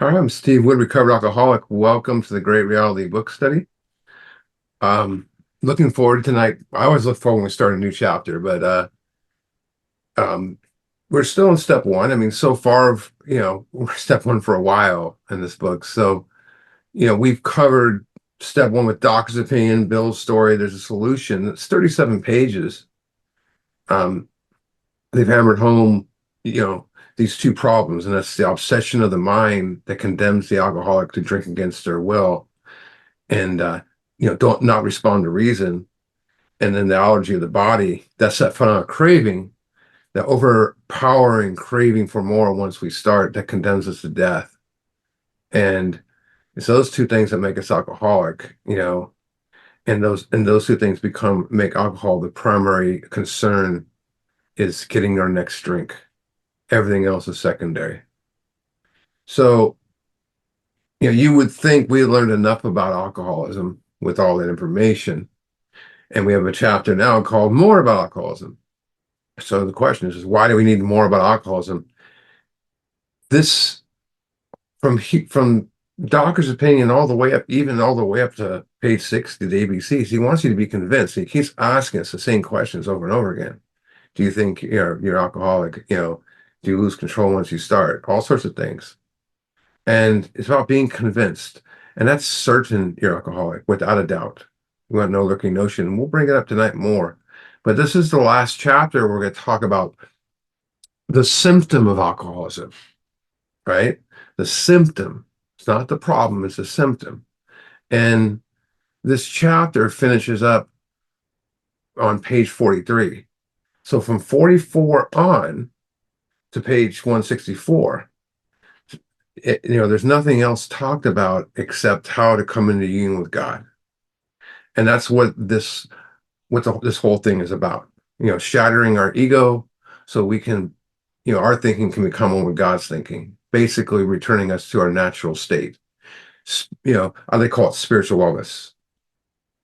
Hi, I'm Steve Wood, recovered alcoholic. Welcome to the Great Reality Book Study. Um, Looking forward to tonight. I always look forward when we start a new chapter, but um, we're still in step one. I mean, so far, we're step one for a while in this book. So, we've covered step one with Doc's opinion, Bill's story. There's a solution. It's 37 pages. Um, they've hammered home, you know, these two problems, and that's the obsession of the mind that condemns the alcoholic to drink against their will and don't not respond to reason, and then the allergy of the body, that's that fundamental craving, the overpowering craving for more once we start, that condemns us to death. And it's those two things that make us alcoholic, and those two things make alcohol the primary concern, is getting our next drink. Everything else is secondary. So you would think we learned enough about alcoholism with all that information. And we have a chapter now called More About Alcoholism. So the question is why do we need more about alcoholism? This from Docker's opinion all the way up, even all the way up to page 60, the ABCs. He wants you to be convinced. He keeps asking us the same questions over and over again. Do you think you're alcoholic? Do you lose control once you start? All sorts of things. And it's about being convinced. And that's certain you're alcoholic, without a doubt. We want no lurking notion. And we'll bring it up tonight more. But this is the last chapter. We're going to talk about the symptom of alcoholism, right? The symptom. It's not the problem, it's a symptom. And this chapter finishes up on page 43. So from 44 on to page 164, there's nothing else talked about except how to come into union with God. And that's this whole thing is about, shattering our ego so we can, our thinking can become one with God's thinking, basically returning us to our natural state. They call it spiritual wellness,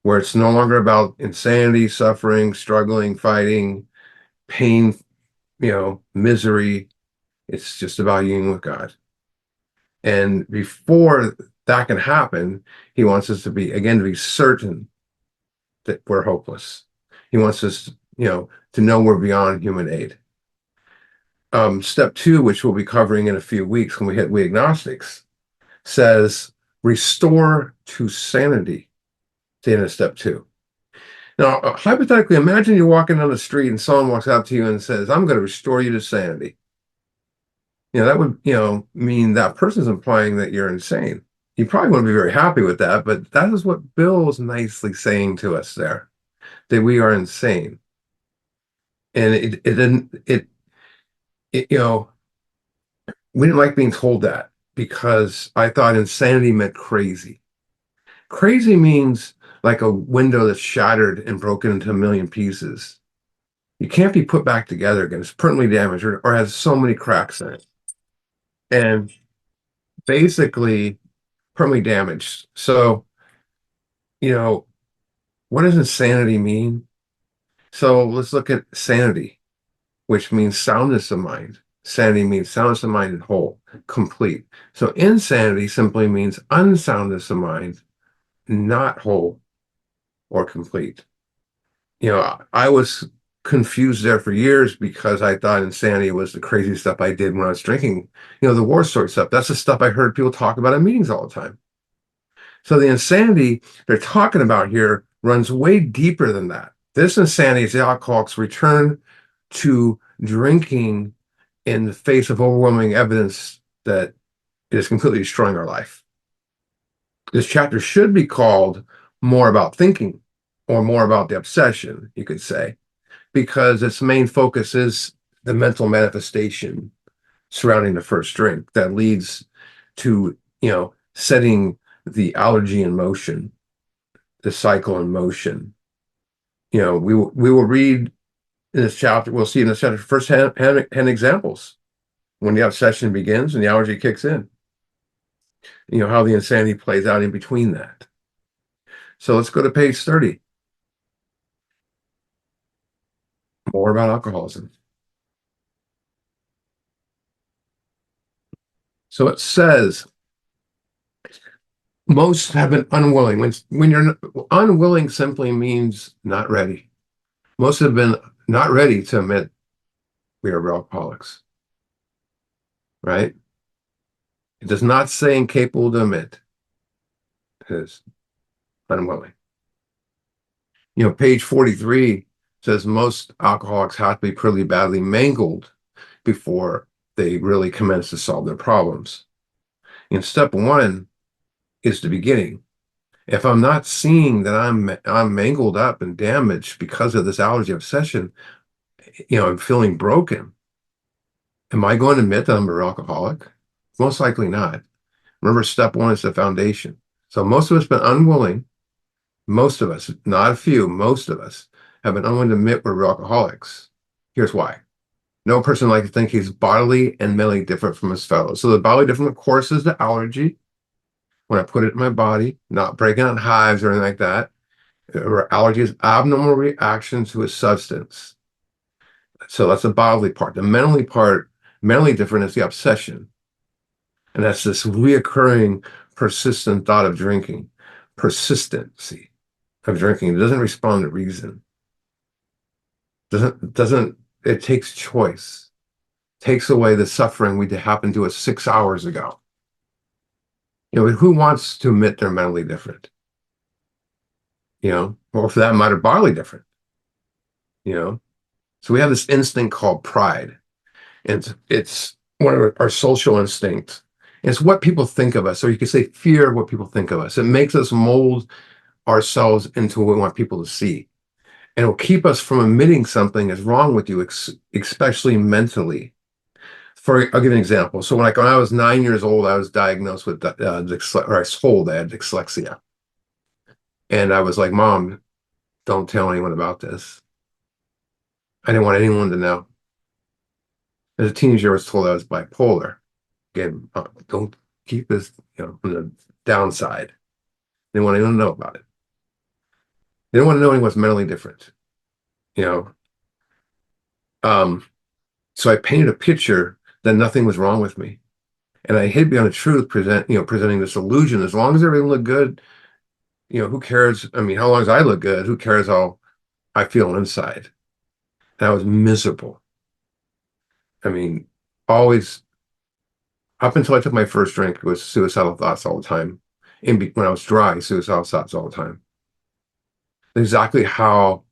where it's no longer about insanity, suffering, struggling, fighting, pain, misery. It's just about union with God. And before that can happen, he wants us to be certain that we're hopeless. He wants us, to know we're beyond human aid. Step two, which we'll be covering in a few weeks when we hit We Agnostics, says restore to sanity. It's the end of step two. Now, hypothetically, imagine you're walking down the street and someone walks up to you and says, I'm going to restore you to sanity. That would, mean that person's implying that you're insane. You probably wouldn't be very happy with that, but that is what Bill is nicely saying to us there, that we are insane. And we didn't like being told that, because I thought insanity meant crazy. Crazy means like a window that's shattered and broken into a million pieces. You can't be put back together again. It's permanently damaged, or has so many cracks in it. And basically permanently damaged. So, you know, what does insanity mean? So let's look at sanity, which means soundness of mind. Sanity means soundness of mind and whole, complete. So insanity simply means unsoundness of mind, not whole or complete. I was confused there for years because I thought insanity was the crazy stuff I did when I was drinking. The war story stuff. That's the stuff I heard people talk about in meetings all the time. So the insanity they're talking about here runs way deeper than that. This insanity is the alcoholic's return to drinking in the face of overwhelming evidence that it is completely destroying our life. This chapter should be called More About Thinking, or More About the Obsession, you could say, because its main focus is the mental manifestation surrounding the first drink that leads to, setting the allergy in motion, the cycle in motion. We will read in this chapter, we'll see in this chapter first-hand examples when the obsession begins and the allergy kicks in. How the insanity plays out in between that. So let's go to page 30. More about alcoholism. So it says, Most have been unwilling. When you're unwilling simply means not ready. Most have been not ready to admit we are alcoholics, right? It does not say incapable to admit. It is unwilling. Page 43 says most alcoholics have to be pretty badly mangled before they really commence to solve their problems. And step one is the beginning. If I'm not seeing that I'm mangled up and damaged because of this allergy obsession, I'm feeling broken. Am I going to admit that I'm an alcoholic? Most likely not. Remember, step one is the foundation. So most of us have been unwilling. Most of us, not a few, most of us have been unwilling to admit we're alcoholics. Here's why. No person likes to think he's bodily and mentally different from his fellows. So the bodily different, of course, is the allergy. When I put it in my body, not breaking out in hives or anything like that. Allergy is abnormal reaction to a substance. So that's the bodily part. The mentally different is the obsession. And that's this reoccurring, persistent thought of drinking, persistency of drinking. It doesn't respond to reason. It takes choice, takes away the suffering we happened to us 6 hours ago. Who wants to admit they're mentally different? Or for that matter, bodily different, you know? So we have this instinct called pride. And it's one of our social instincts. It's what people think of us, or you could say fear of what people think of us. It makes us mold ourselves into what we want people to see. And it'll keep us from admitting something is wrong with you, especially mentally. I'll give you an example. So when I was 9 years old, I was diagnosed with or I was told I had dyslexia. And I was like, Mom, don't tell anyone about this. I didn't want anyone to know. As a teenager, I was told I was bipolar. Again, don't keep this, on the downside. They didn't want anyone to know about it. They didn't want to know anyone was mentally different, you know. So I painted a picture that nothing was wrong with me. And I hid behind the truth, presenting this illusion. As long as everything looked good, who cares? I mean, how long as I look good, who cares how I feel inside? And I was miserable. I mean, always up until I took my first drink, it was suicidal thoughts all the time. When I was dry, suicidal thoughts all the time. Exactly how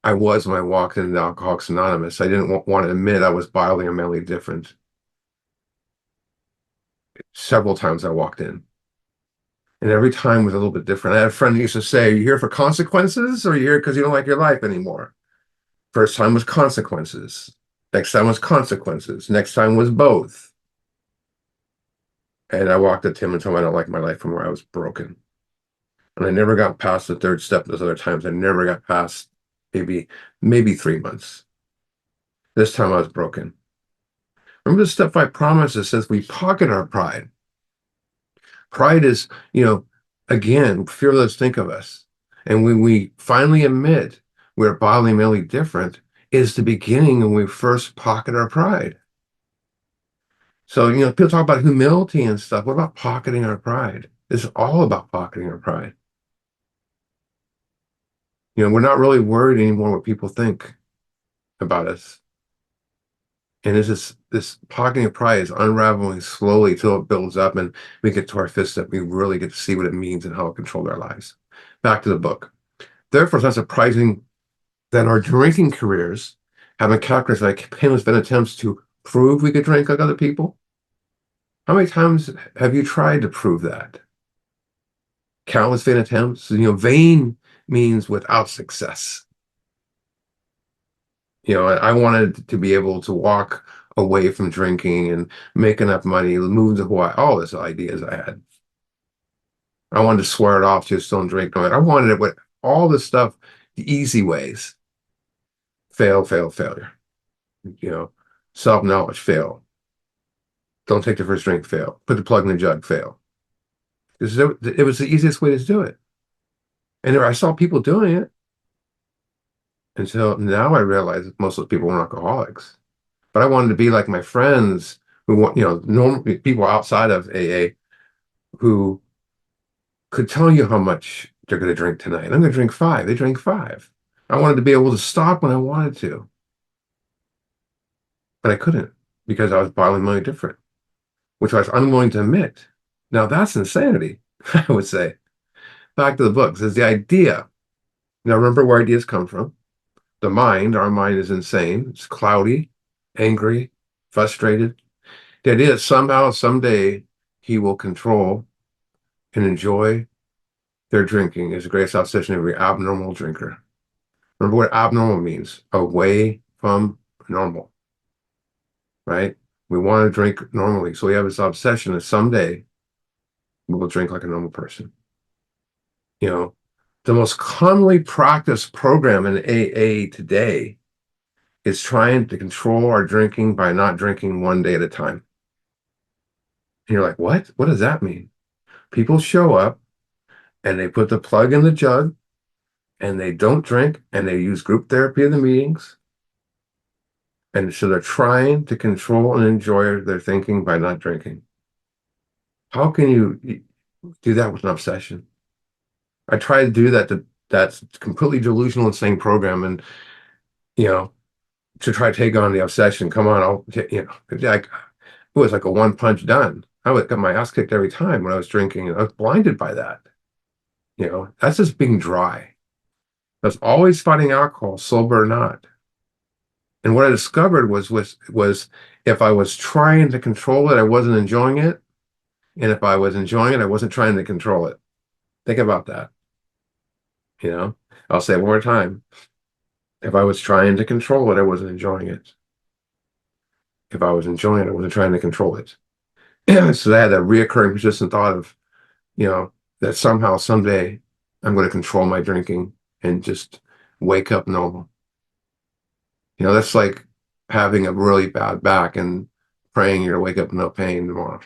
I was when I walked into Alcoholics Anonymous. I didn't want to admit I was bodily and mentally different. Several times I walked in. And every time was a little bit different. I had a friend who used to say, "Are you here for consequences or are you here because you don't like your life anymore?" First time was consequences. Next time was consequences. Next time was both. And I walked up to him and told him I don't like my life from where I was broken. And I never got past the third step those other times. I never got past maybe 3 months. This time I was broken. Remember the step 5 promise that says we pocket our pride. Pride is, again, fear those think of us. And when we finally admit we're bodily and mentally different, is the beginning when we first pocket our pride. So, people talk about humility and stuff. What about pocketing our pride? It's all about pocketing our pride. We're not really worried anymore what people think about us. And this pocketing of pride is unraveling slowly till it builds up and we get to our fifth step. We really get to see what it means and how it controls our lives. Back to the book. Therefore, it's not surprising that our drinking careers have been characterized by painless attempts to prove we could drink like other people. How many times have you tried to prove that? Countless vain attempts. Vain means without success. I wanted to be able to walk away from drinking and make enough money, move to Hawaii, all these ideas I had. I wanted to swear it off, just don't drink. I wanted it with all this stuff, the easy ways. Failure. Self-knowledge, fail. Don't take the first drink, fail. Put the plug in the jug, fail. It was the easiest way to do it. And I saw people doing it. Until now I realize that most of those people were alcoholics. But I wanted to be like my friends who want, normal people outside of AA who could tell you how much they're going to drink tonight. I'm going to drink five. They drank five. I wanted to be able to stop when I wanted to, but I couldn't because I was violently different, which I was unwilling to admit. Now that's insanity, I would say. Back to the books is the idea. Now remember where ideas come from. The mind, our mind is insane. It's cloudy, angry, frustrated. The idea that somehow, someday, he will control and enjoy their drinking is the greatest obsession of every abnormal drinker. Remember what abnormal means, away from normal, right? We want to drink normally. So we have this obsession that someday we will drink like a normal person. You know, the most commonly practiced program in AA today is trying to control our drinking by not drinking one day at a time. And you're like, what? What does that mean? People show up and they put the plug in the jug and they don't drink and they use group therapy in the meetings. And so they're trying to control and enjoy their thinking by not drinking. How can you do that with an obsession? I tried to do that. That's completely delusional, insane program. And, you know, to try to take on the obsession, come on, like, it was like a one punch done. I would got my ass kicked every time when I was drinking. And I was blinded by that. That's just being dry. I was always fighting alcohol, sober or not. And what I discovered was if I was trying to control it, I wasn't enjoying it. And if I was enjoying it, I wasn't trying to control it. Think about that. I'll say it one more time. If I was trying to control it, I wasn't enjoying it. If I was enjoying it, I wasn't trying to control it. So I had that reoccurring persistent thought of, that somehow, someday, I'm going to control my drinking and just wake up normal. That's like having a really bad back and praying you're to wake up with no pain tomorrow.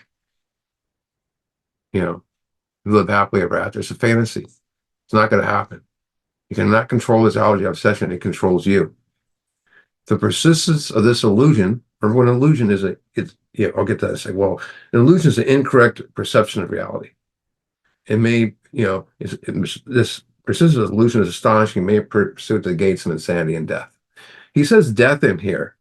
Live happily ever after. It's a fantasy. It's not going to happen. You cannot control this allergy obsession. It controls you. The persistence of this illusion, remember what an illusion is, I'll get to that. I say, well, an illusion is an incorrect perception of reality. It may, this persistence of illusion is astonishing. It may pursue the gates of insanity and death. He says death in here.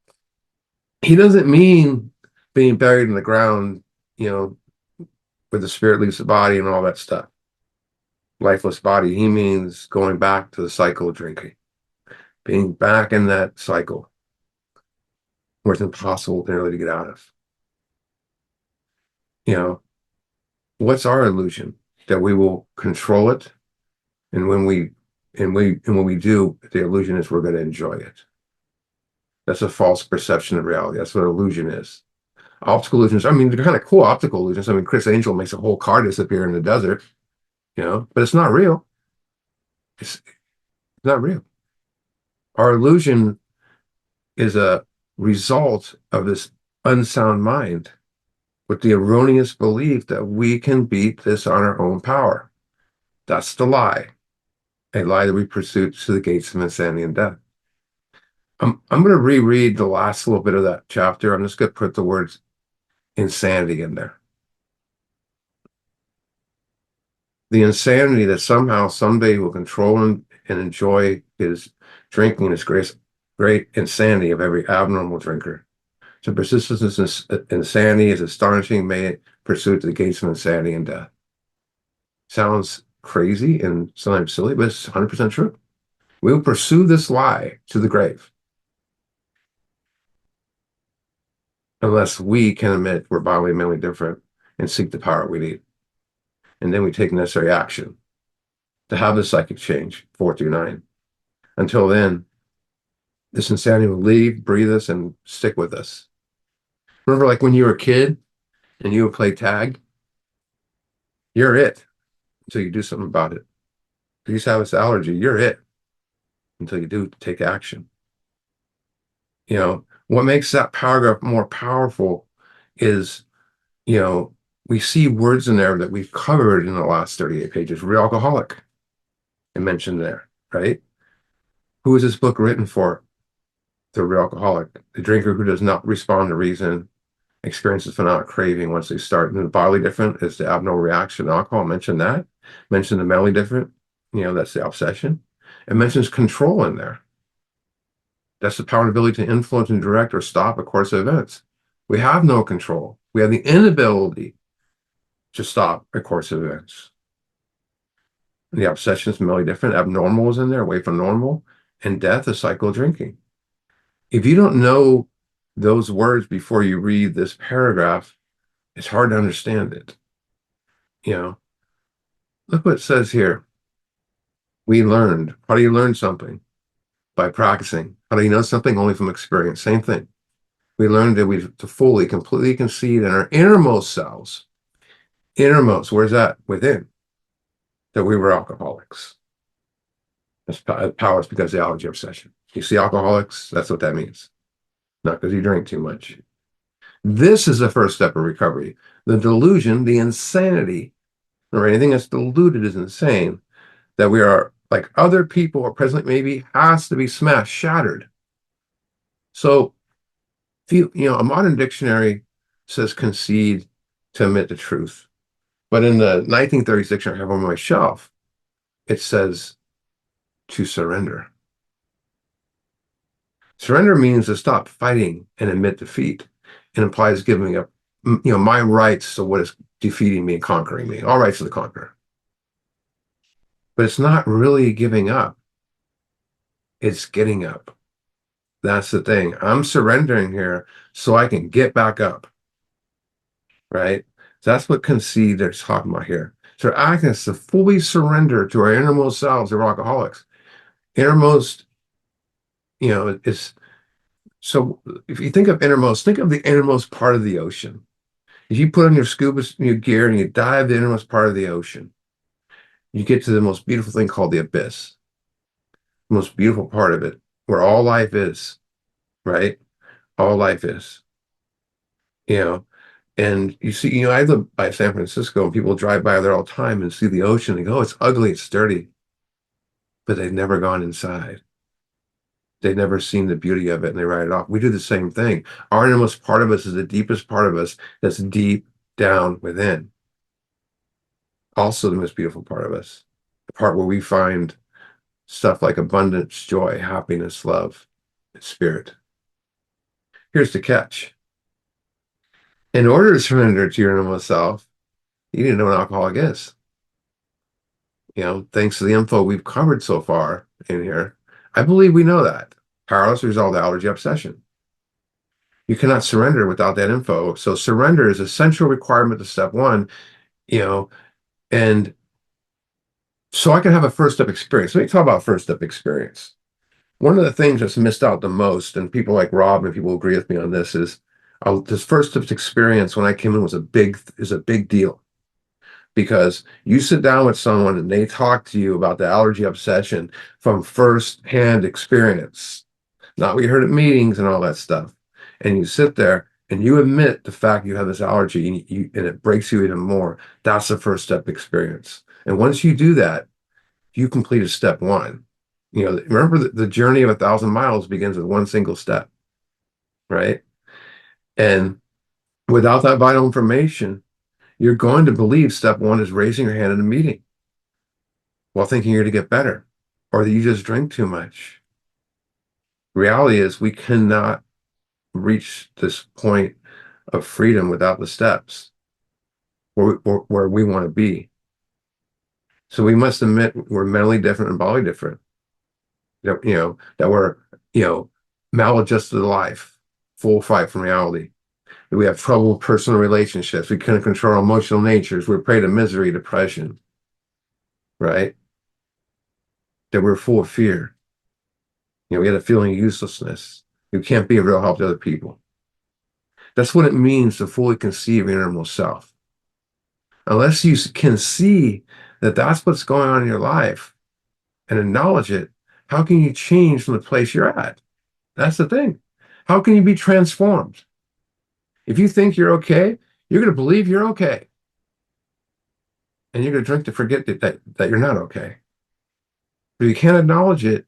He doesn't mean being buried in the ground, where the spirit leaves the body and all that stuff. Lifeless body. He means going back to the cycle of drinking, being back in that cycle where it's impossible nearly to get out of. What's our illusion? That we will control it, and when we do, the illusion is we're going to enjoy it. That's a false perception of reality. That's what illusion is. Optical illusions, I mean, they're kind of cool optical illusions. I mean, Chris Angel makes a whole car disappear in the desert, but it's not real. It's not real. Our illusion is a result of this unsound mind with the erroneous belief that we can beat this on our own power. That's the lie. A lie that we pursue to the gates of insanity and death. I'm going to reread the last little bit of that chapter. I'm just going to put the words insanity in there. The insanity that somehow, someday will control and enjoy his drinking is great insanity of every abnormal drinker. So persistence in insanity is astonishing, may it pursue to the gates of insanity and death. Sounds crazy and sometimes silly, but it's 100% true. We will pursue this lie to the grave unless we can admit we're bodily and mentally different and seek the power we need. And then we take necessary action to have the psychic change 4 through 9. Until then, this insanity will leave, breathe us, and stick with us. Remember, like when you were a kid and you would play tag? You're it until you do something about it. If you have this allergy, you're it until you do take action. What makes that paragraph more powerful is, we see words in there that we've covered in the last 38 pages. Real alcoholic, I mentioned there, right? Who is this book written for? The real alcoholic, the drinker who does not respond to reason experiences phenomena craving once they start. And the bodily different is the abnormal reaction to alcohol. Mention that. Mention the mentally different. That's the obsession. It mentions control in there. That's the power and ability to influence and direct or stop a course of events. We have no control. We have the inability to stop a course of events. And the obsession is mentally different. Abnormal is in there, away from normal. And death is cycle drinking. If you don't know those words before you read this paragraph, it's hard to understand it. Look what it says here. We learned. How do you learn something? By practicing. How do you know something? Only from experience. Same thing. We learned that we to fully, completely concede in our innermost selves. Innermost, where's that? Within. That we were alcoholics. That's power is because of the allergy obsession. You see alcoholics, that's what that means. Not because you drink too much. This is the first step of recovery. The delusion, the insanity, or anything that's deluded is insane, that we are like other people or presently maybe has to be smashed, shattered. So, a modern dictionary says concede to admit the truth. But in the 1930s dictionary I have on my shelf, it says to surrender. Surrender means to stop fighting and admit defeat. It implies giving up, my rights to what is defeating me and conquering me. All rights to the conqueror. But it's not really giving up. It's getting up. That's the thing. I'm surrendering here so I can get back up. Right? That's what concede they're talking about here. So acting is to fully surrender to our innermost selves of alcoholics. Innermost, is so if you think of innermost, think of the innermost part of the ocean. If you put on your scuba gear and you dive the innermost part of the ocean, you get to the most beautiful thing called the abyss. The most beautiful part of it, where all life is, right? All life is. And you see, I live by San Francisco and people drive by there all the time and see the ocean and go, oh, it's ugly, it's dirty. But they've never gone inside. They've never seen the beauty of it and they write it off. We do the same thing. Our innermost part of us is the deepest part of us that's deep down within. Also the most beautiful part of us. The part where we find stuff like abundance, joy, happiness, love, and spirit. Here's the catch. In order to surrender to your innermost self, you need to know what alcoholic is. Thanks to the info we've covered so far in here, I believe we know that. Powerless to resolve allergy obsession. You cannot surrender without that info. So surrender is an essential requirement to step one, and so I can have a first step experience. Let me talk about first step experience. One of the things that's missed out the most, and people like Rob and people agree with me on this, is this first step experience when I came in was a big deal. Because you sit down with someone and they talk to you about the allergy obsession from first-hand experience, not what you heard at meetings and all that stuff. And you sit there and you admit the fact you have this allergy and it breaks you even more. That's the first step experience. And once you do that, you completed step one. Remember the journey of 1,000 miles begins with one single step, right? And without that vital information, you're going to believe step one is raising your hand in a meeting while thinking you're going to get better or that you just drink too much. Reality is we cannot reach this point of freedom without the steps where we want to be. So we must admit we're mentally different and bodily different. That we're, maladjusted to life, full fight from reality. We have trouble with personal relationships. We couldn't control our emotional natures. We're prey to misery, depression, right? That we're full of fear. We had a feeling of uselessness. You can't be a real help to other people. That's what it means to fully conceive your innermost self. Unless you can see that that's what's going on in your life and acknowledge it, how can you change from the place you're at? That's the thing. How can you be transformed? If you think you're okay, you're going to believe you're okay. And you're going to drink to forget that you're not okay. But you can't acknowledge it,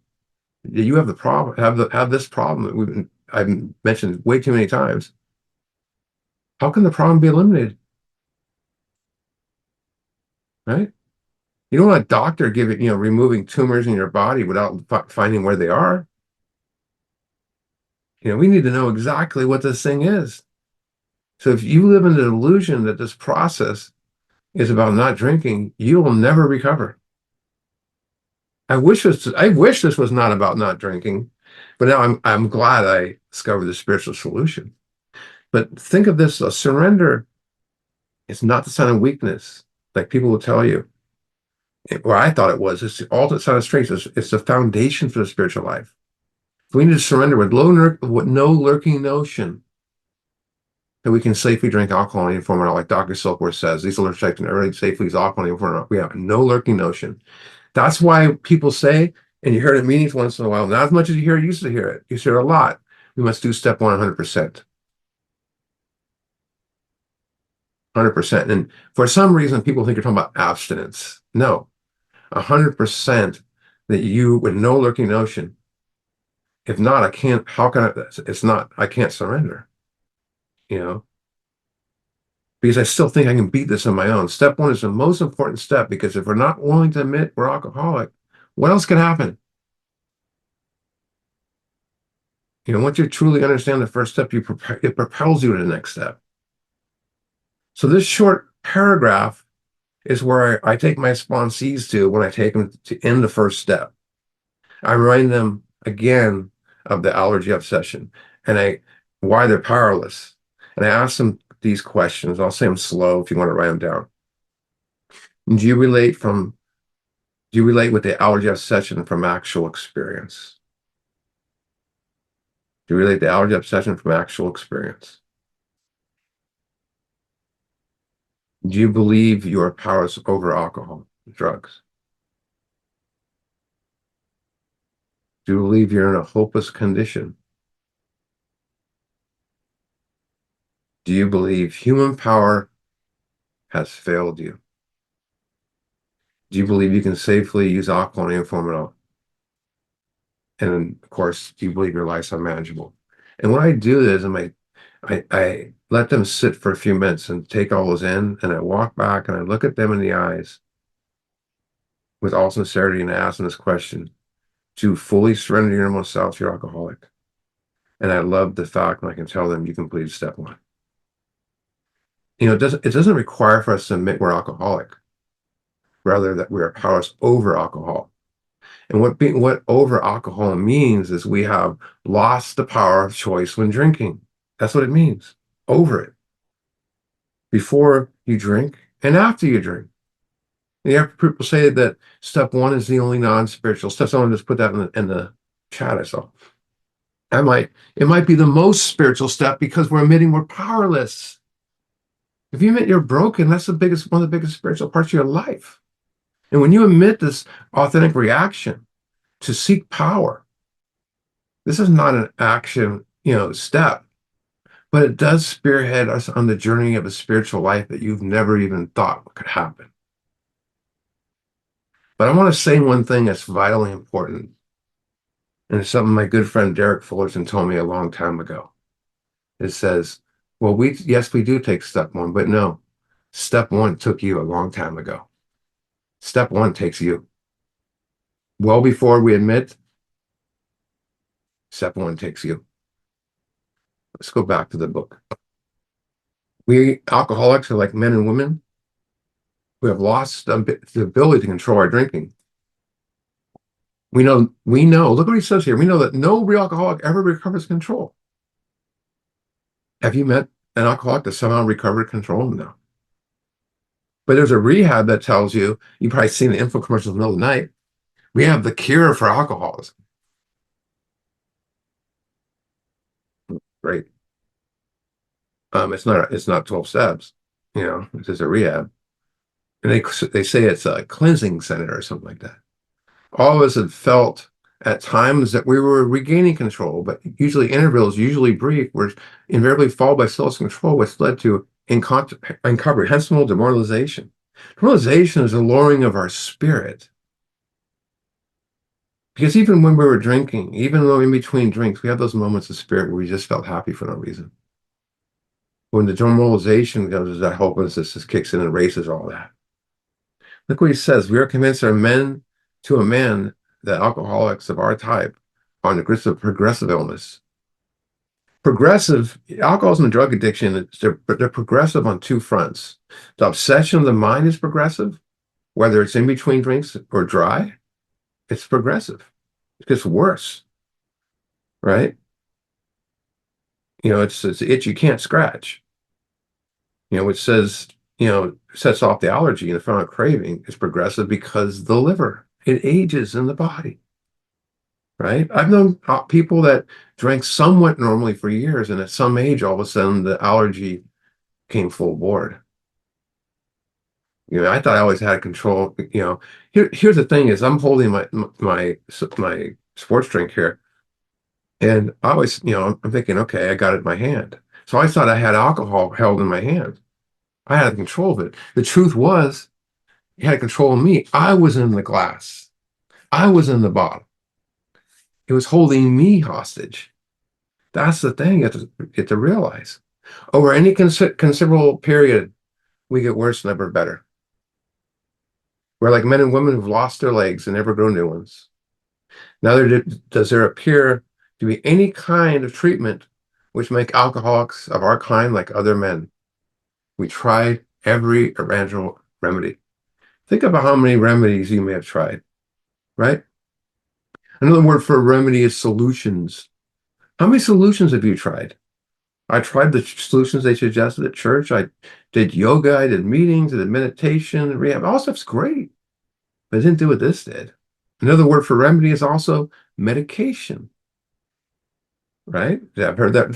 you have the problem, have this problem that I've mentioned way too many times. How can the problem be eliminated? Right? You don't want a doctor giving, removing tumors in your body without finding where they are. We need to know exactly what this thing is. So if you live in the delusion that this process is about not drinking, you will never recover. I wish this was not about not drinking, but now I'm glad I discovered the spiritual solution. But think of this, a surrender is not the sign of weakness, like people will tell you. Or I thought it was. It's the ultimate sign of strength. It's the foundation for the spiritual life. We need to surrender with no lurking notion that we can safely drink alcohol in any form at all, like Dr. Silkworth says. These alert checks can early safely use alcohol in any form at all. We have no lurking notion. That's why people say, and you hear it at meetings once in a while, not as much as you hear used to hear it. You hear it a lot. We must do step 100%. 100%. And for some reason, people think you're talking about abstinence. No, 100% that you, with no lurking notion, if not, I can't, how can I, it's not, I can't surrender, you know, because I still think I can beat this on my own. Step one is the most important step because if we're not willing to admit we're alcoholic, what else can happen? Once you truly understand the first step, it propels you to the next step. So this short paragraph is where I take my sponsees to when I take them to end the first step. I remind them again of the allergy obsession and why they're powerless. And I ask them these questions. I'll say them slow if you want to write them down. Do you relate with the allergy obsession from actual experience? Do you relate the allergy obsession from actual experience? Do you believe you are powerless over alcohol, drugs? Do you believe you're in a hopeless condition? Do you believe human power has failed you? Do you believe you can safely use alcohol in any form at all? And of course, do you believe your life's unmanageable? And what I do is I let them sit for a few minutes and take all those in, and I walk back and I look at them in the eyes with all sincerity and I ask them this question: to fully surrender your innermost self, you're alcoholic. And I love the fact that I can tell them you completed step one. It doesn't require for us to admit we're alcoholic, rather that we are powerless over alcohol. And what over alcohol means is we have lost the power of choice when drinking. That's what it means. Over it. Before you drink and after you drink. And you have people say that step one is the only non-spiritual step. Someone just put that in the chat. I saw. It might be the most spiritual step because we're admitting we're powerless. If you admit you're broken, that's one of the biggest spiritual parts of your life. And when you admit this authentic reaction to seek power, this is not an action, step, but it does spearhead us on the journey of a spiritual life that you've never even thought could happen. But I want to say one thing that's vitally important, and it's something my good friend Derek Fullerton told me a long time ago. It says, well, yes, we do take step one, but no, step one took you a long time ago. Step one takes you. Well before we admit, step one takes you. Let's go back to the book. We alcoholics are like men and women who have lost the ability to control our drinking. We know, look what he says here. We know that no real alcoholic ever recovers control. Have you met an alcoholic that somehow recovered control? No. But there's a rehab that tells you've probably seen the info commercials in the middle of the night. We have the cure for alcoholism. Great. It's not 12 steps, it's just a rehab. And they say it's a cleansing center or something like that. All of us have felt at times that we were regaining control, but usually intervals, usually brief, were invariably followed by loss of control, which led to incomprehensible demoralization. Demoralization is a lowering of our spirit. Because even when we were drinking, even though in between drinks, we have those moments of spirit where we just felt happy for no reason. When the demoralization goes, that hopelessness just kicks in and erases all that. Look what he says. We are convinced there are men to a man that alcoholics of our type are on the grist of progressive illness. Progressive, alcoholism and drug addiction, they're progressive on two fronts. The obsession of the mind is progressive, whether it's in between drinks or dry, it's progressive. It gets worse, right? It's an itch you can't scratch. It says, sets off the allergy and the front craving is progressive because the liver, it ages in the body, right? I've known people that drank somewhat normally for years, and at some age, all of a sudden, the allergy came full board. I thought I always had control. Here's the thing: is I'm holding my sports drink here, and I always, I'm thinking, okay, I got it in my hand. So I thought I had alcohol held in my hand. I had control of it. The truth was, it had control of me. I was in the glass. I was in the bottle. It was holding me hostage. That's the thing you have to realize. Over any considerable period, we get worse, never better. We're like men and women who've lost their legs and never grow new ones. Neither does there appear to be any kind of treatment which make alcoholics of our kind like other men. We tried every imaginable remedy. Think about how many remedies you may have tried, right? Another word for remedy is solutions. How many solutions have you tried? I tried the solutions they suggested at church. I did yoga, I did meetings, I did meditation, rehab. All stuff's great, but it didn't do what this did. Another word for remedy is also medication, right? I've heard that,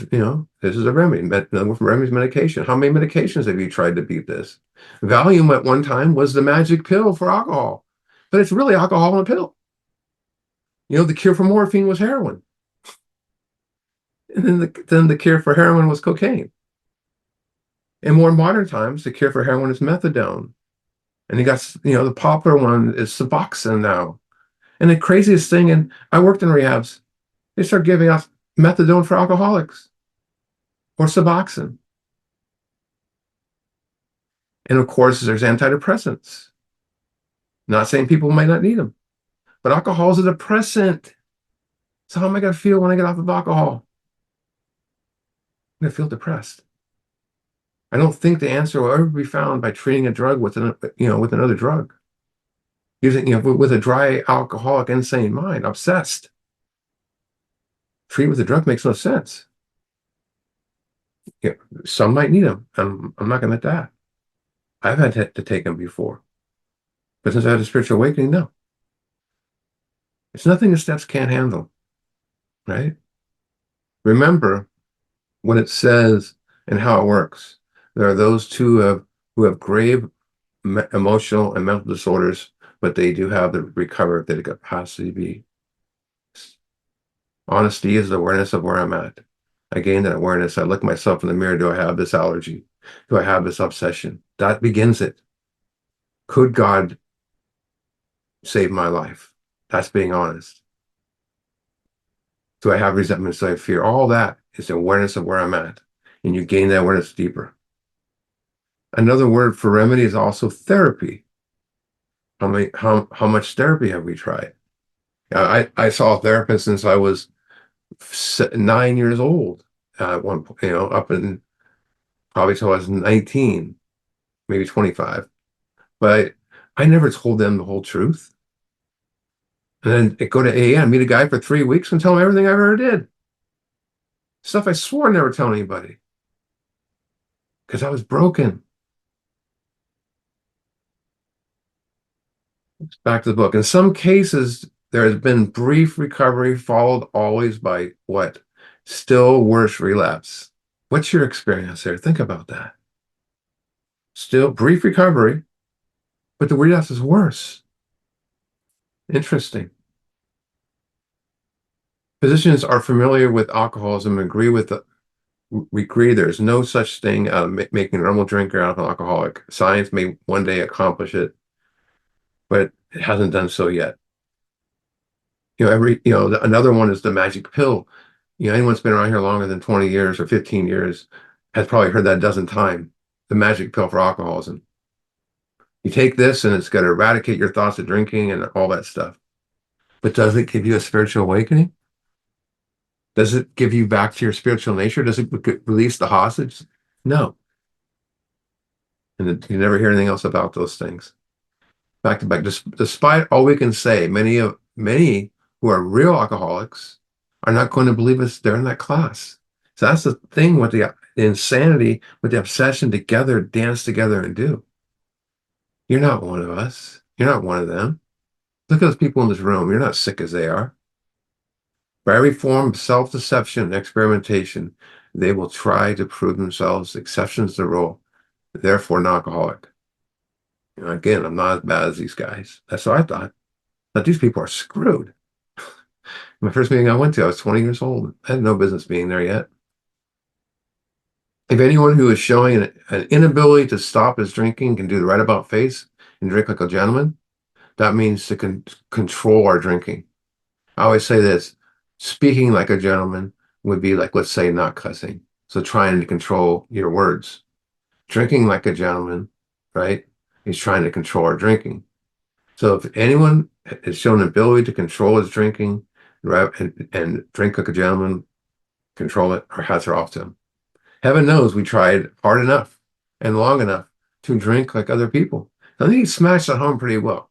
this is a remedy. Another word for remedy is medication. How many medications have you tried to beat this? Valium at one time was the magic pill for alcohol, but it's really alcohol in a pill. The cure for morphine was heroin. And then the cure for heroin was cocaine. In more modern times, the cure for heroin is methadone. And you got, the popular one is Suboxone now. And the craziest thing, and I worked in rehabs, they start giving us methadone for alcoholics or Suboxone. And of course, there's antidepressants. Not saying people might not need them, but alcohol is a depressant. So how am I going to feel when I get off of alcohol? I'm going to feel depressed. I don't think the answer will ever be found by treating a drug with another drug. With a dry alcoholic, insane mind, obsessed. Treat with a drug makes no sense. Some might need them. I'm not going to admit that. I've had to take them before. But since I had a spiritual awakening, no. It's nothing the steps can't handle, right? Remember what it says and how it works. There are those who have grave emotional and mental disorders, but they do have the recovery the capacity to be. Honesty is the awareness of where I'm at. I gain that awareness. I look myself in the mirror. Do I have this allergy? Do I have this obsession? That begins it. Could God save my life? That's being honest. Do I have resentment? Do I have fear? All that is awareness of where I'm at. And you gain that awareness deeper. Another word for remedy is also therapy. How much therapy have we tried? I saw a therapist since I was 9 years old at one point, up in probably till I was 19, maybe 25. But I never told them the whole truth. And then I go to AA and meet a guy for 3 weeks and tell him everything I ever did. Stuff I swore I'd never tell anybody. Because I was broken. Back to the book. In some cases, there has been brief recovery followed always by what? Still worse relapse. What's your experience there? Think about that. Still brief recovery, but the relapse is worse. Interesting. Physicians are familiar with alcoholism and we agree there's no such thing making a normal drinker out of an alcoholic. Science may one day accomplish it, but it hasn't done so yet. Another one is the magic pill. Anyone that's been around here longer than 20 years or 15 years has probably heard that a dozen times. The magic pill for alcoholism. You take this and it's going to eradicate your thoughts of drinking and all that stuff. But does it give you a spiritual awakening? Does it give you back to your spiritual nature? Does it release the hostage? No. And you never hear anything else about those things. Back to back. Despite all we can say, many who are real alcoholics are not going to believe us. They're in that class. So that's the thing with the insanity, with the obsession together, dance together and do. You're not one of us. You're not one of them. Look at those people in this room. You're not sick as they are. By every form of self-deception and experimentation, they will try to prove themselves exceptions to the rule, therefore an alcoholic. You know, again, I'm not as bad as these guys. That's what I thought. But these people are screwed. My first meeting I went to, I was 20 years old. I had no business being there yet. If anyone who is showing an inability to stop his drinking can do the right about face and drink like a gentleman, that means to control our drinking. I always say this, speaking like a gentleman would be like, let's say, not cussing. So trying to control your words. Drinking like a gentleman, right? He's trying to control our drinking. So if anyone has shown an ability to control his drinking, right, and drink like a gentleman, control it, our hats are off to him. Heaven knows we tried hard enough and long enough to drink like other people. I think he smashed that home pretty well.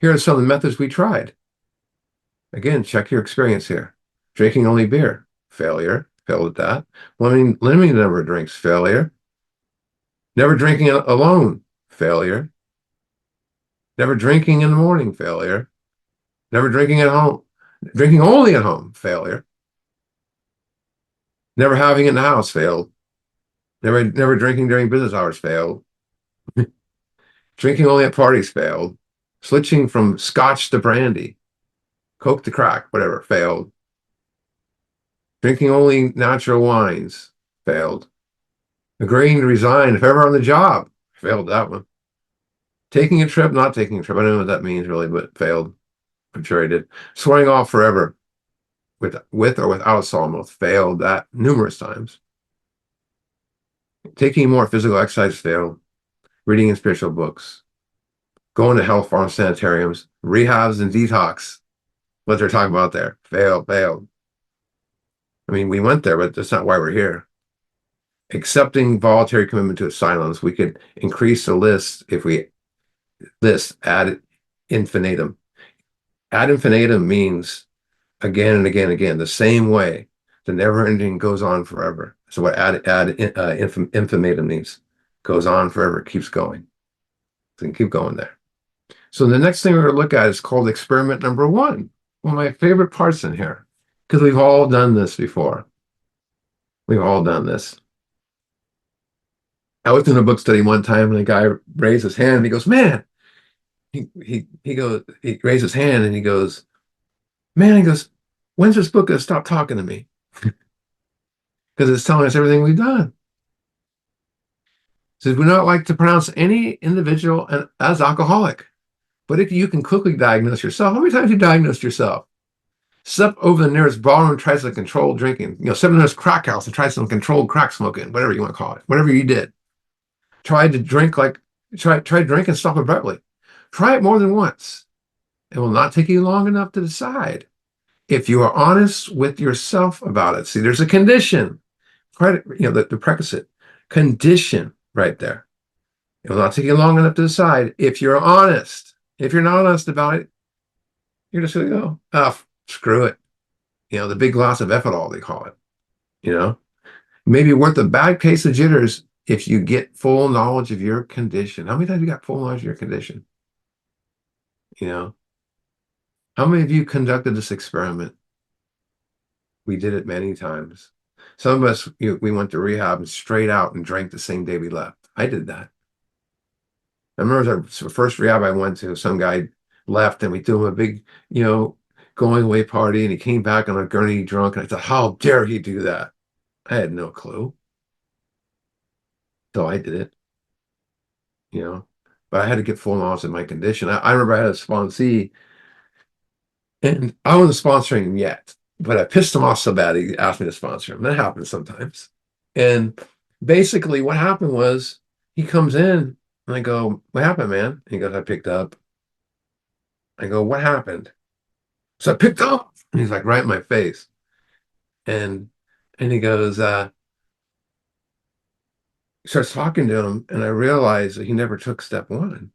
Here are some of the methods we tried. Again, check your experience here. Drinking only beer, failure, failed at that. Limiting the number of drinks, failure. Never drinking alone, failure. Never drinking in the morning, failure. Never drinking at home. Drinking only at home, failure. Never having it in the house, failed. Never drinking during business hours, failed. Drinking only at parties, failed. Switching from scotch to brandy, Coke to crack, whatever, failed. Drinking only natural wines, failed. Agreeing to resign if ever on the job, failed that one. Taking a trip, not taking a trip. I don't know what that means really, but failed. I'm sure I did. Swearing off forever with or without sawmill, failed that numerous times. Taking more physical exercise, failed. Reading in spiritual books. Going to health farm sanitariums, rehabs and detox. What they're talking about there. Failed. I mean, we went there, but that's not why we're here. Accepting voluntary commitment to silence. We could increase the list if we list ad infinitum. Ad infinitum means again and again and again, the same way. The never ending goes on forever. So what infinitum means. Goes on forever, keeps going. So you can keep going there. So the next thing we're going to look at is called experiment number 1. One of my favorite parts in here, because we've all done this before. We've all done this. I was in a book study one time and a guy raised his hand and he goes, man, he raised his hand and he goes, man, he goes, when's this book going to stop talking to me? Because it's telling us everything we've done. Says we don't like to pronounce any individual as alcoholic, but if you can quickly diagnose yourself, how many times have you diagnosed yourself? Step over the nearest ballroom and try some controlled drinking. Step in the nearest crack house and try some controlled crack smoking, whatever you want to call it, whatever you did. Try drink and stop abruptly. Try it more than once. It will not take you long enough to decide. If you are honest with yourself about it, see, there's a condition. Try to, the prerequisite condition right there. It will not take you long enough to decide if you're honest. If you're not honest about it, you're just going to go, oh, screw it. The big glass of ethanol, they call it. Maybe worth a bad case of jitters if you get full knowledge of your condition. How many times have you got full knowledge of your condition? How many of you conducted this experiment? We did it many times. Some of us, we went to rehab and straight out and drank the same day we left. I did that. I remember the first rehab I went to, some guy left and we threw him a big, going away party and he came back on a gurney drunk. And I thought, how dare he do that? I had no clue. So I did it, but I had to get full knowledge of my condition. I remember I had a sponsee and I wasn't sponsoring him yet, but I pissed him off so bad he asked me to sponsor him. That happens sometimes. And basically what happened was he comes in and I go, "What happened, man?" And he goes, "I picked up." I go, "What happened?" So I picked up. And he's like right in my face. And he goes, starts talking to him, and I realized that he never took step one.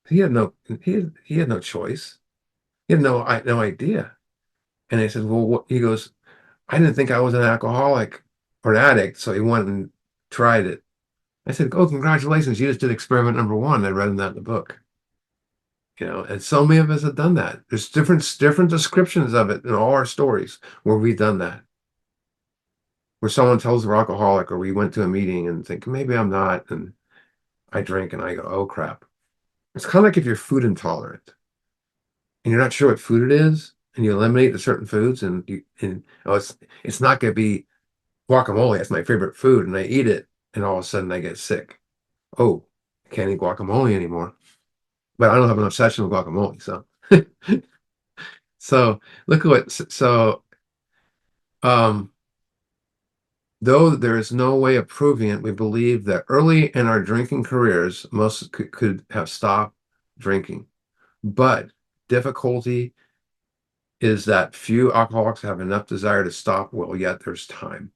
He had no he had no choice. He had no idea. And I said, "Well, what?" He goes, "I didn't think I was an alcoholic or an addict," so he went and tried it. I said, "Oh, congratulations, you just did experiment number one." I read in that in the book. And so many of us have done that. There's different descriptions of it in all our stories where we've done that. Where someone tells we're alcoholic, or we went to a meeting and think maybe I'm not, and I drink and I go, "Oh crap." It's kind of like if you're food intolerant and you're not sure what food it is, and you eliminate the certain foods, and oh, it's not going to be guacamole. That's my favorite food, and I eat it, and all of a sudden I get sick. Oh, I can't eat guacamole anymore. But I don't have an obsession with guacamole, so so look at what so um though there is no way of proving it, we believe that early in our drinking careers, most could have stopped drinking. But difficulty is that few alcoholics have enough desire to stop while yet there's time.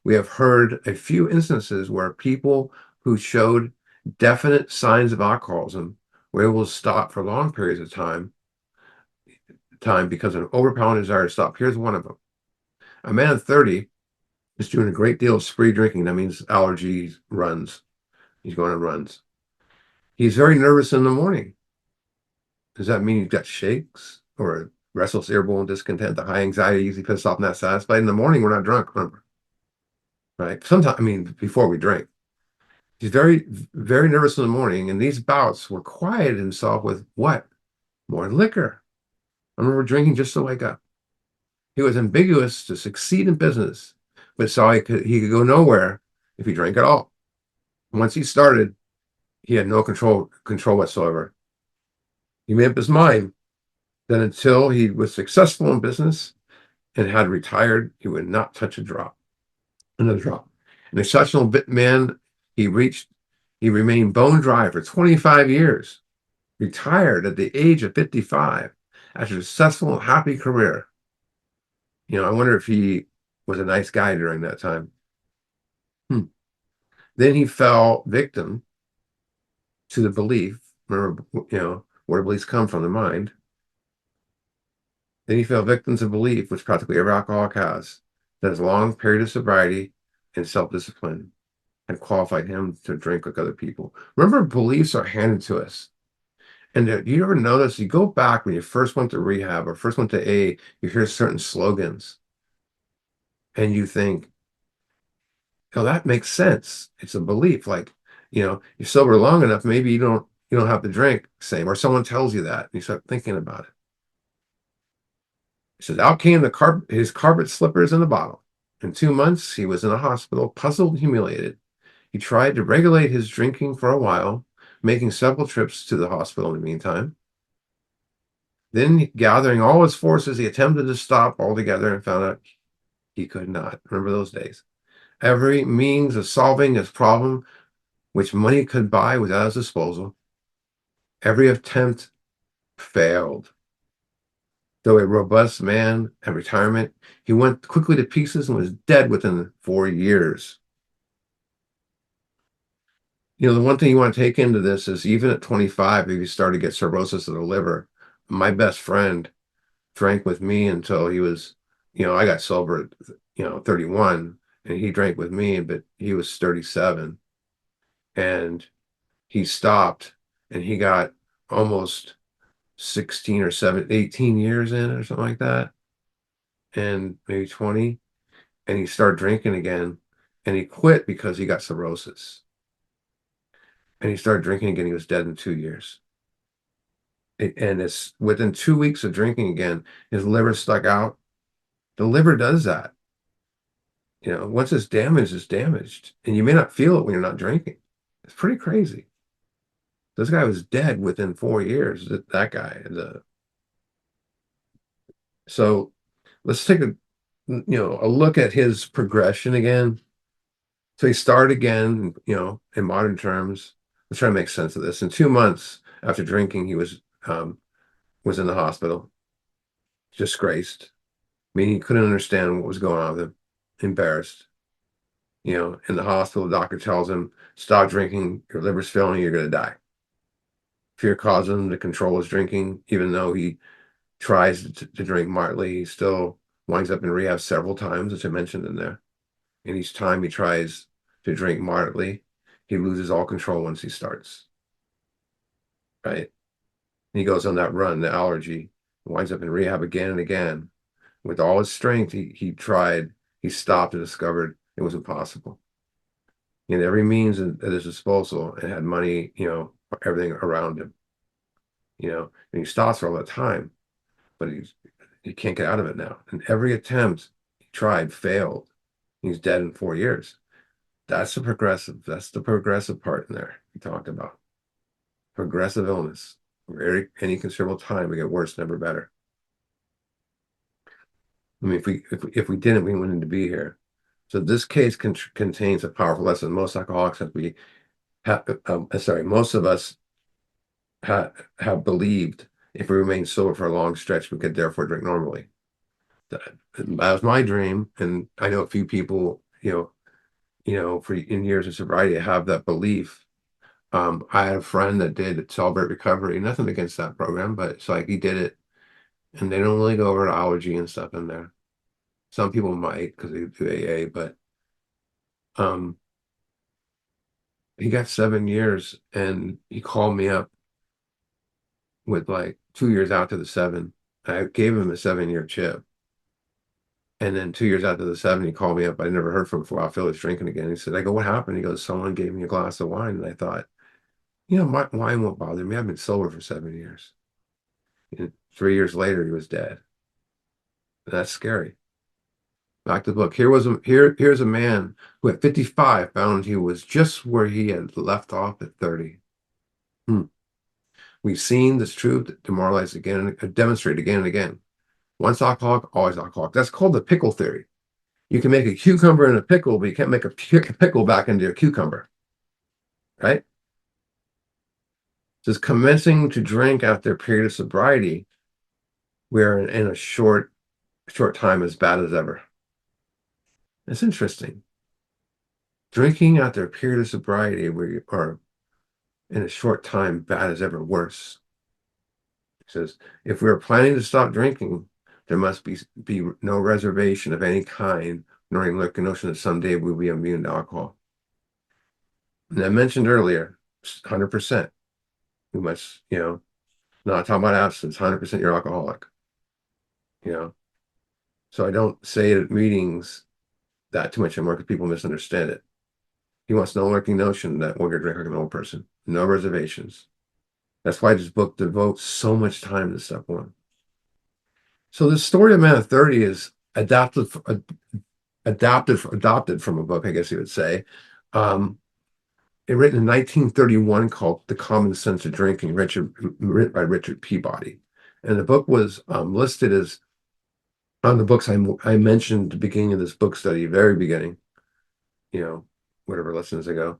We have heard a few instances where people who showed definite signs of alcoholism were able to stop for long periods of time because of an overpowering desire to stop. Here's one of them. A man of 30 is doing a great deal of spree drinking. That means allergies, runs. He's going on runs. He's very nervous in the morning. Does that mean he's got shakes or restless, irritable, and discontent? The high anxiety usually puts off not satisfied. In the morning, we're not drunk, remember, right? Sometimes, I mean, before we drink. He's very, very nervous in the morning, and these bouts were quieted himself with what? More liquor. I remember drinking just to wake up. He was ambiguous to succeed in business, but saw he could go nowhere if he drank at all. Once he started, he had no control whatsoever. He made up his mind that until he was successful in business and had retired, he would not touch another drop. An exceptional man, he reached, he remained bone dry for 25 years, retired at the age of 55 after a successful and happy career. I wonder if he was a nice guy during that time. Hmm. Then he fell victim to the belief. Remember, where beliefs come from, the mind. Then he fell victim to belief, which practically every alcoholic has, that his long period of sobriety and self-discipline had qualified him to drink like other people. Remember, beliefs are handed to us. And you ever notice, you go back when you first went to rehab or first went to A, you hear certain slogans and you think, oh, that makes sense. It's a belief. Like, you're sober long enough, maybe you don't have to drink, same, or someone tells you that, and you start thinking about it. He says, out came his carpet slippers in the bottle. In 2 months, he was in a hospital, puzzled and humiliated. He tried to regulate his drinking for a while, making several trips to the hospital in the meantime. Then, gathering all his forces, he attempted to stop altogether and found out he could not. Remember those days? Every means of solving his problem, which money could buy, was at his disposal. Every attempt failed. Though a robust man at retirement, he went quickly to pieces and was dead within 4 years. The one thing you want to take into this is even at 25, if you start to get cirrhosis of the liver, my best friend drank with me until he was, I got sober at, 31, and he drank with me, but he was 37, and he stopped, and he got almost 16 or 18 years in or something like that, and maybe 20, and he started drinking again, and he quit because he got cirrhosis, and he started drinking again. He was dead in 2 years. And it's within 2 weeks of drinking again, his liver stuck out. The liver does that. Once it's damaged, and you may not feel it when you're not drinking. It's pretty crazy. This guy was dead within 4 years. That guy. So let's take a look at his progression again. So he started again, in modern terms. Let's try to make sense of this. In 2 months after drinking, he was in the hospital, disgraced. I mean, he couldn't understand what was going on with him, embarrassed. In the hospital, the doctor tells him, stop drinking, your liver's failing, you're going to die. Fear causes him to control his drinking, even though he tries to drink moderately. He still winds up in rehab several times, as I mentioned in there. And each time he tries to drink moderately, he loses all control once he starts, right? And he goes on that run, the allergy, winds up in rehab again and again. With all his strength, he tried, he stopped and discovered it was impossible. He had every means at his disposal and had money, everything around him, and he stops for all that time, but he can't get out of it now. And every attempt he tried failed. He's dead in 4 years. That's the progressive part in there we talked about. Progressive illness. Any considerable time, we get worse, never better. I mean, if we didn't, we wouldn't be here. So this case contains a powerful lesson. Most alcoholics most of us have believed if we remain sober for a long stretch, we could therefore drink normally. That was my dream, and I know a few people, in years of sobriety, have that belief. I had a friend that did Celebrate Recovery. Nothing against that program, but it's like he did it, and they don't really go over allergy and stuff in there. Some people might because they do AA, but um, he got 7 years, and he called me up with like 2 years out to the seven. I gave him a 7-year chip. And then 2 years after the seven, he called me up. I never heard from him for a while. Phil was drinking again. He said, I go, what happened? He goes, someone gave me a glass of wine. And I thought, my wine won't bother me. I've been sober for 7 years. And 3 years later, he was dead. And that's scary. Back to the book. Here's a man who at 55 found he was just where he had left off at 30. We've seen this truth demoralized again, demonstrated again and again. Once alcoholic, always alcoholic. That's called the pickle theory. You can make a cucumber in a pickle, but you can't make a pickle back into a cucumber, right? Just commencing to drink after a period of sobriety, we're in a short time as bad as ever. It's interesting. Drinking after a period of sobriety, we are in a short time bad as ever worse. It says, if we are planning to stop drinking, there must be no reservation of any kind, nor any notion that someday we'll be immune to alcohol. And I mentioned earlier, 100%. We must, not talking about abstinence, 100% you're alcoholic. So I don't say it at meetings that too much anymore because people misunderstand it. He wants no lurking notion that we're going to drink like an old person. No reservations. That's why this book devotes so much time to step one. So the story of Man of 30 is adopted from a book, I guess you would say. Written in 1931 called The Common Sense of Drinking, written by Richard Peabody. And the book was listed as on the books I mentioned at the beginning of this book study, very beginning, whatever lessons ago.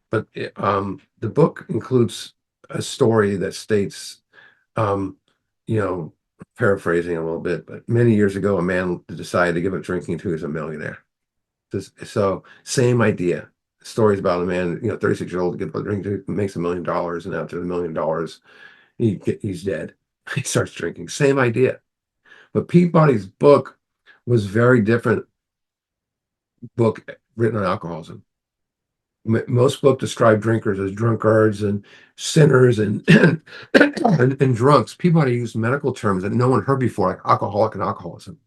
But the book includes a story that states, paraphrasing a little bit, but many years ago, a man decided to give up drinking until he was a millionaire. So same idea. Stories about a man, 36-year-old, gives up drinking, makes $1 million, and after the $1 million, he's dead. He starts drinking. Same idea. But Peabody's book was very different book written on alcoholism. Most books describe drinkers as drunkards and sinners and and drunks. Peabody used medical terms that no one heard before, like alcoholic and alcoholism.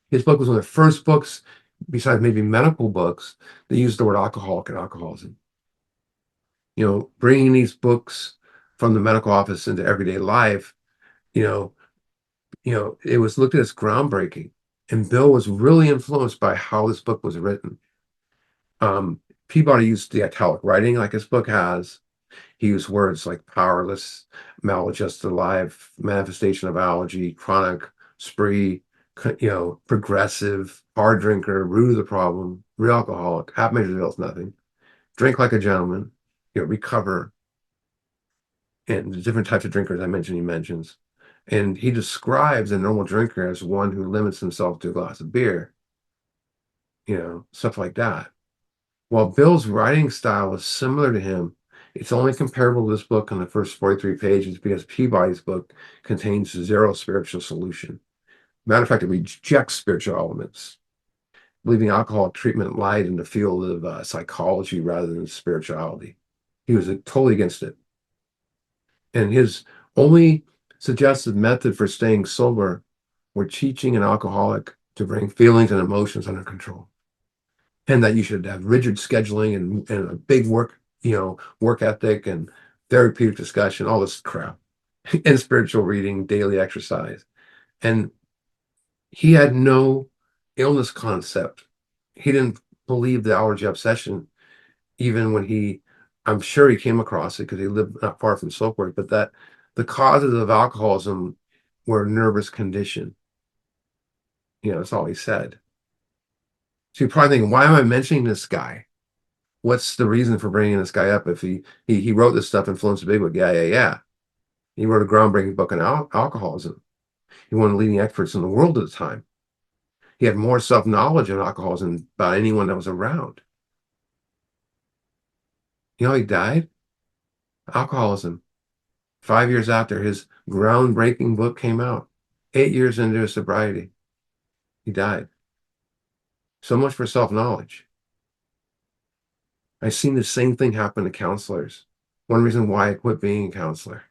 His book was one of the first books, besides maybe medical books, that used the word alcoholic and alcoholism. Bringing these books from the medical office into everyday life, it was looked at as groundbreaking. And Bill was really influenced by how this book was written. Peabody used the italic writing like his book has. He used words like powerless, maladjusted life, manifestation of allergy, chronic, spree, progressive, hard drinker, root of the problem, real alcoholic, half measure deals nothing, drink like a gentleman, recover, and the different types of drinkers I mentioned, he mentions. And he describes a normal drinker as one who limits himself to a glass of beer, stuff like that. While Bill's writing style is similar to him, it's only comparable to this book on the first 43 pages because Peabody's book contains zero spiritual solution. Matter of fact, it rejects spiritual elements, believing alcohol treatment lied in the field of psychology rather than spirituality. He was totally against it. And his only suggested method for staying sober were teaching an alcoholic to bring feelings and emotions under control. And that you should have rigid scheduling and a big work ethic and therapeutic discussion, all this crap, and spiritual reading, daily exercise. And he had no illness concept. He didn't believe the allergy obsession, even when I'm sure he came across it because he lived not far from Soapwork, but that the causes of alcoholism were nervous condition. That's all he said. So you're probably thinking, why am I mentioning this guy? What's the reason for bringing this guy up? If he wrote this stuff, influenced a big book, yeah. He wrote a groundbreaking book on alcoholism. He one of the leading experts in the world at the time. He had more self-knowledge of alcoholism than about anyone that was around. He died? Alcoholism. 5 years after his groundbreaking book came out. 8 years into his sobriety, he died. So much for self-knowledge. I've seen the same thing happen to counselors. One reason why I quit being a counselor.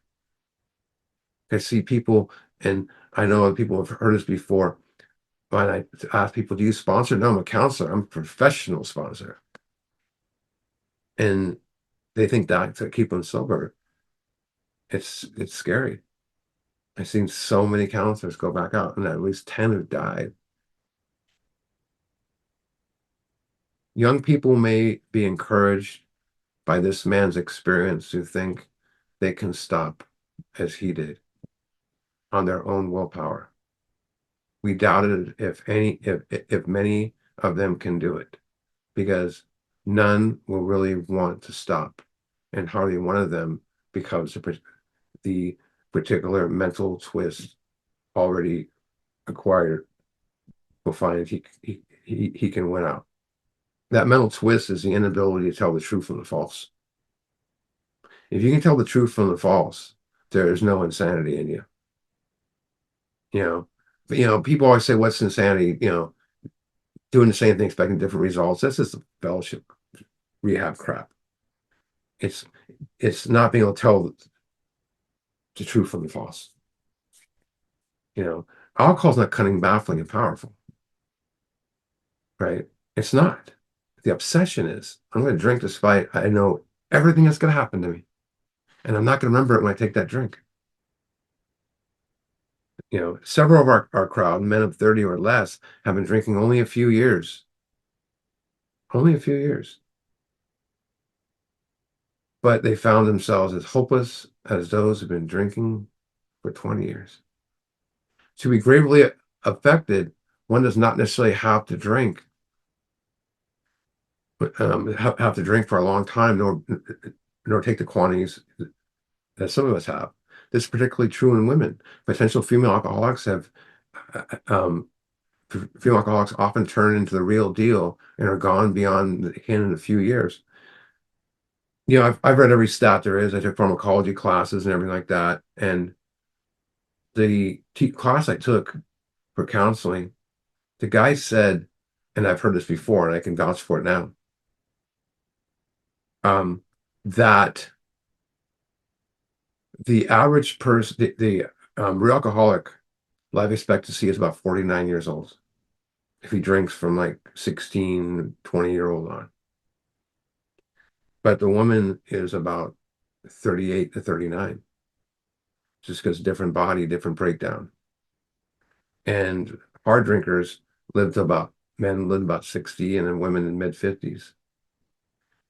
I see people, and I know people have heard this before, when I ask people, do you sponsor? No, I'm a counselor. I'm a professional sponsor. And they think that to keep them sober. It's scary. I've seen so many counselors go back out, and at least 10 have died. Young people may be encouraged by this man's experience to think they can stop as he did on their own willpower. We doubted if many of them can do it because none will really want to stop, and hardly one of them, because the particular mental twist already acquired, will find he can win out. That mental twist is the inability to tell the truth from the false. If you can tell the truth from the false, there is no insanity in you. People always say, "What's insanity?" Doing the same thing, expecting different results. That's just fellowship rehab crap. It's not being able to tell the truth from the false. Alcohol's not cunning, baffling, and powerful, right? It's not. The obsession is, I'm going to drink despite I know everything that's going to happen to me, and I'm not going to remember it when I take that drink. Several of our crowd, men of 30 or less, have been drinking only a few years. Only a few years. But they found themselves as hopeless as those who've been drinking for 20 years. To be gravely affected, one does not necessarily have to drink, have to drink for a long time, nor take the quantities that some of us have. This is particularly true in women. Potential female alcoholics female alcoholics often turn into the real deal and are gone beyond the can in a few years. I've read every stat there is. I took pharmacology classes and everything like that. And the class I took for counseling, the guy said, and I've heard this before, and I can vouch for it now, that the average person, the real alcoholic life expectancy is about 49 years old if he drinks from like 16, 20-year-old on. But the woman is about 38 to 39, just because different body, different breakdown. And hard drinkers men live about 60 and then women in mid 50s.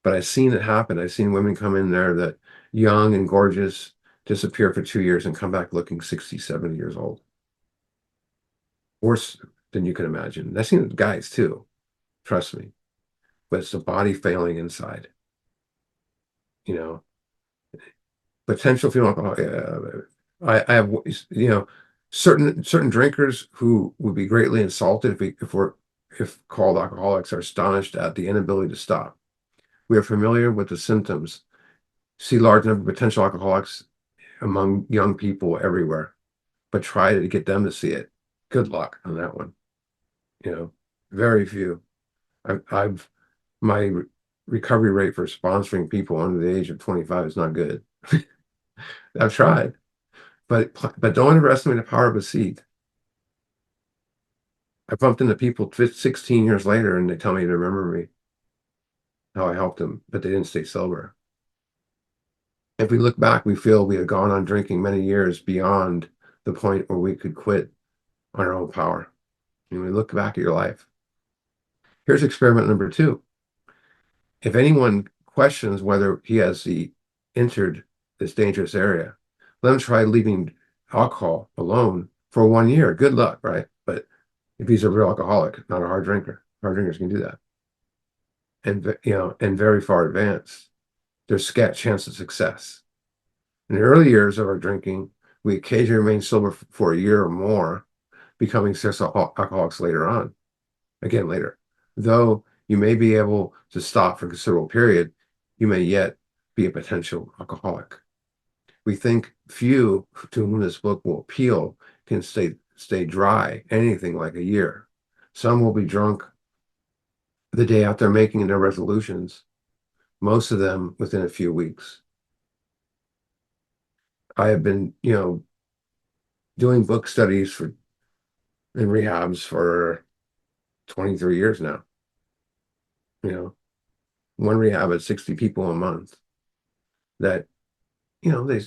But I've seen it happen. I've seen women come in there that young and gorgeous, disappear for 2 years and come back looking 60, 70 years old. worse than you can imagine. That's seen guys too, trust me. But it's the body failing inside, you know. Potential fetal alcohol. I have, certain drinkers who would be greatly insulted if called alcoholics are astonished at the inability to stop. We are familiar with the symptoms. See large number of potential alcoholics among young people everywhere, but try to get them to see it. Good luck on that one. You know, very few. I've my recovery rate for sponsoring people under the age of 25 is not good. I've tried, but don't underestimate the power of a seed. I bumped into people 16 years later, and they tell me to remember me, how I helped them, but they didn't stay sober. If we look back, we feel we had gone on drinking many years beyond the point where we could quit on our own power. And we look back at your life. Here's experiment number 2. If anyone questions whether he has entered this dangerous area, let him try leaving alcohol alone for 1 year. Good luck, right? But if he's a real alcoholic, not a hard drinkers can do that. And very far advanced, there's a chance of success. In the early years of our drinking, we occasionally remain sober for a year or more, becoming successful alcoholics later on. Again, later. Though you may be able to stop for a considerable period, you may yet be a potential alcoholic. We think few to whom this book will appeal can stay dry anything like a year. Some will be drunk the day after making their resolutions, most of them within a few weeks. I have been, doing book studies in rehabs for 23 years now. One rehab at 60 people a month that, they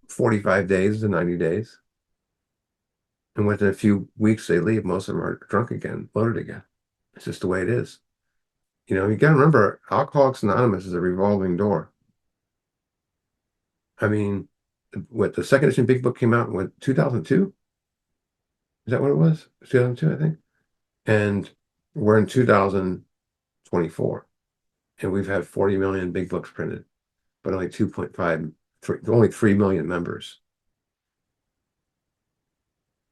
45 days to 90 days. And within a few weeks they leave, most of them are drunk again, loaded again. It's just the way it is. You got to remember, Alcoholics Anonymous is a revolving door. I mean, what the second edition Big Book came out in 2002? Is that what it was? 2002, I think. And we're in 2024, and we've had 40 million big books printed, but only 2.5, only 3 million members.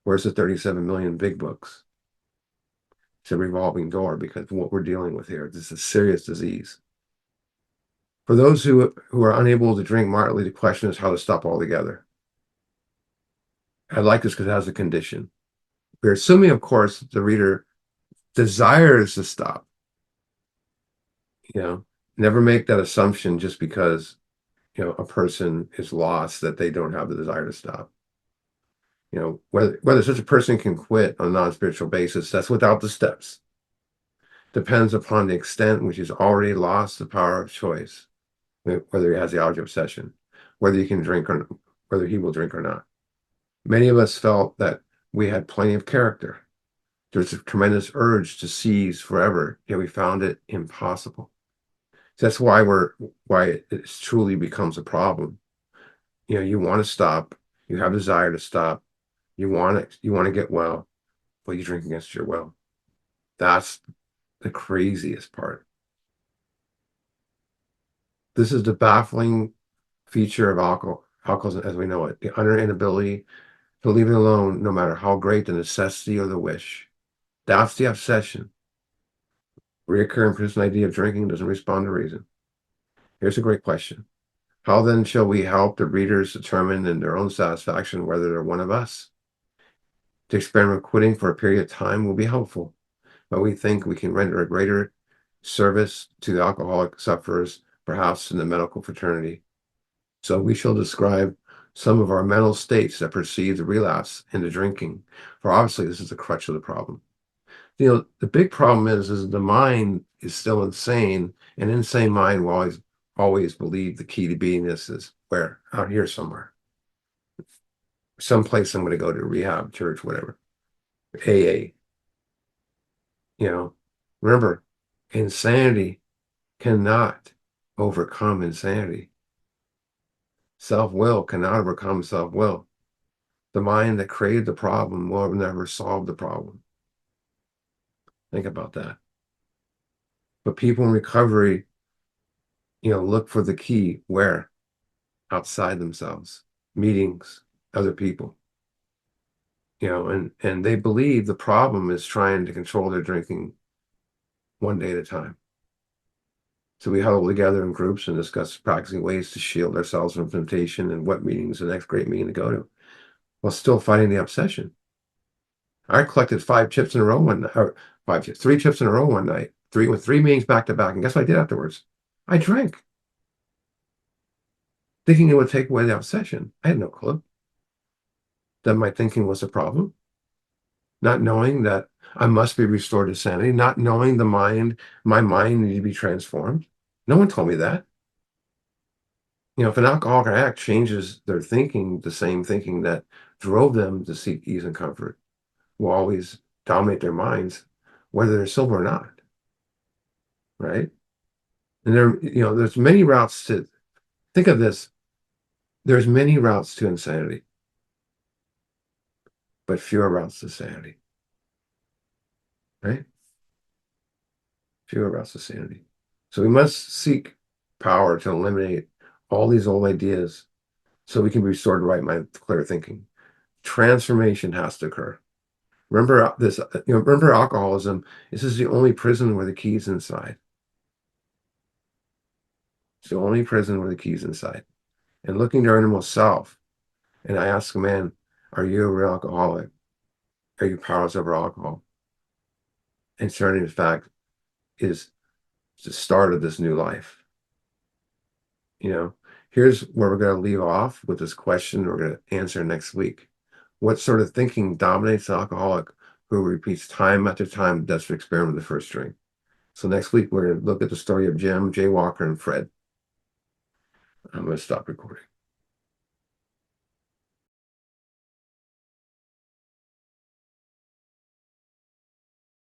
Where's the 37 million big books? It's a revolving door because what we're dealing with here, this is a serious disease. For those who are unable to drink moderately, the question is how to stop altogether. I like this because it has a condition. We're assuming, of course, the reader desires to stop. Never make that assumption just because, a person is lost that they don't have the desire to stop. Whether such a person can quit on a non-spiritual basis, that's without the steps. Depends upon the extent which he's already lost the power of choice, whether he has the object of obsession, whether he can drink or whether he will drink or not. Many of us felt that we had plenty of character. There's a tremendous urge to seize forever, yet we found it impossible. That's why it truly becomes a problem. You want to stop, you have desire to stop, you want to get well, but you drink against your will. That's the craziest part. This is the baffling feature of alcoholism as we know it, the utter inability to leave it alone, no matter how great the necessity or the wish. That's the obsession. Reoccurring persistent idea of drinking doesn't respond to reason. Here's a great question. How then shall we help the readers determine in their own satisfaction whether they're one of us? To experiment quitting for a period of time will be helpful, but we think we can render a greater service to the alcoholic sufferers, perhaps in the medical fraternity. So we shall describe some of our mental states that precede the relapse into drinking, for obviously this is the crutch of the problem. The big problem is the mind is still insane, and insane mind will always believe the key to beingness is where? Out here somewhere. Someplace I'm going to go to, rehab, church, whatever. AA. Remember, insanity cannot overcome insanity. Self-will cannot overcome self-will. The mind that created the problem will never solve the problem. Think about that. But people in recovery, look for the key where? Outside themselves, meetings, other people, and they believe the problem is trying to control their drinking one day at a time. So we huddle together in groups and discuss practicing ways to shield ourselves from temptation and what meeting is the next great meeting to go to, while still fighting the obsession. I collected 5 chips in a row one night, or 5 chips, 3 chips in a row one night, with 3 meetings back to back. And guess what I did afterwards? I drank, thinking it would take away the obsession. I had no clue that my thinking was a problem, not knowing that I must be restored to sanity, not knowing my mind needed to be transformed. No one told me that. If an alcoholic addict changes their thinking, the same thinking that drove them to seek ease and comfort will always dominate their minds, whether they're sober or not, right? And there's many routes to think of this. There's many routes to insanity, but fewer routes to sanity, right? Fewer routes to sanity. So we must seek power to eliminate all these old ideas so we can be restored to right mind, clear thinking. Transformation has to occur. Remember this, remember alcoholism. This is the only prison where the key's inside. It's the only prison where the key's inside. And looking to our innermost self, and I ask a man, are you a real alcoholic? Are you powerless over alcohol? And certainly, in fact, is the start of this new life. Here's where we're going to leave off with this question we're going to answer next week. What sort of thinking dominates the alcoholic who repeats time after time the desperate experiment of the first drink? So next week, we're going to look at the story of Jim, Jay Walker, and Fred. I'm going to stop recording.